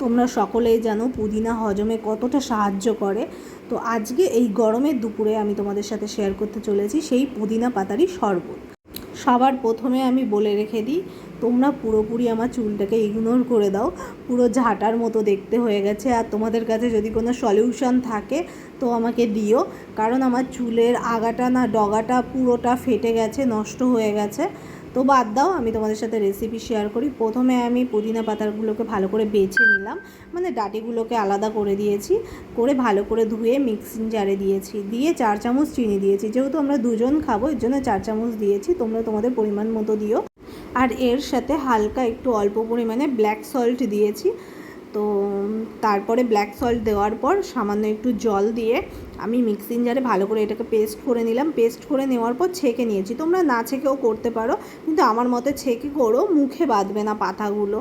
তোমরা সকলেই জানো পুদিনা হজমে কতটা সাহায্য করে। তো আজকে এই গরমের দুপুরে আমি তোমাদের সাথে শেয়ার করতে চলেছি সেই পুদিনা পাতারই শরবত। সবার প্রথমে আমি বলে রেখে দিই, তোমরা পুরোপুরি আমার চুলটাকে ইগনোর করে দাও, পুরো ঝাঁটার মতো দেখতে হয়ে গেছে। আর তোমাদের কাছে যদি কোনো সলিউশন থাকে তো আমাকে দিও, কারণ আমার চুলের আগাটা না ডগাটা পুরোটা ফেটে গেছে, নষ্ট হয়ে গেছে। তো বাদ দাও, আমি তোমাদের সাথে রেসিপি শেয়ার করি। প্রথমে আমি পুদিনা পাতাগুলোকে ভালো করে বেছে নিলাম, মানে ডাঁটিগুলোকে আলাদা করে দিয়েছি, করে ভালো করে ধুয়ে মিক্সিং জারে দিয়েছি, দিয়ে 4 চামচ চিনি দিয়েছি। যেহেতু আমরা দুজন খাবো এর জন্য 4 চামচ দিয়েছি, তোমরা তোমাদের পরিমাণ মতো দিও। আর এর সাথে হালকা একটু অল্প পরিমাণে ব্ল্যাক সল্ট দিয়েছি। তো তারপরে ব্ল্যাক সল্ট দেওয়ার পর সামান্য একটু জল দিয়ে আমি মিক্সিং জারে ভালো করে এটাকে পেস্ট করে নিলাম। পেস্ট করে নেওয়ার পর ছেঁকে নিয়েছি, তোমরা না ছেঁকেও করতে পারো, কিন্তু আমার মতে ছেঁকে করো, মুখে বাঁধবে না পাতাগুলো,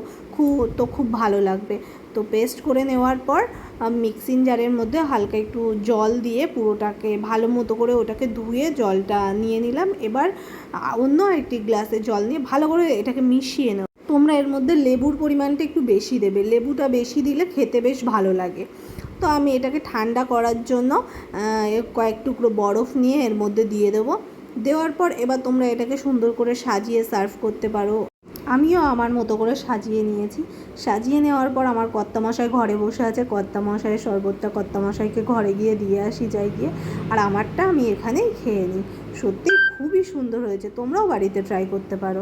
খুব ভালো লাগবে। তো পেস্ট করে নেওয়ার পর মিক্সিং জারের মধ্যে হালকা একটু জল দিয়ে পুরোটাকে ভালো মতো করে ওটাকে ধুয়ে জলটা নিয়ে নিলাম। এবার অন্য একটি গ্লাসে জল নিয়ে ভালো করে এটাকে মিশিয়ে নাও। তোমরা এর মধ্যে লেবুর পরিমাণটা একটু বেশি দেবে, লেবুটা বেশি দিলে খেতে বেশ ভালো লাগে। তো আমি এটাকে ঠান্ডা করার জন্য কয়েক টুকরো বরফ নিয়ে এর মধ্যে দিয়ে দেবো। দেওয়ার পর এবার তোমরা এটাকে সুন্দর করে সাজিয়ে সার্ভ করতে পারো। আমিও আমার মতো করে সাজিয়ে নিয়েছি। সাজিয়ে নেওয়ার পর আমার কর্তামশাই ঘরে বসে আছে, কর্তামশাইয়ের শরবতটা কর্তামশাইকে ঘরে গিয়ে দিয়ে আসি যাই গিয়ে, আর আমারটা আমি এখানেই খেয়ে নিই। সত্যি খুবই সুন্দর হয়েছে, তোমরাও বাড়িতে ট্রাই করতে পারো।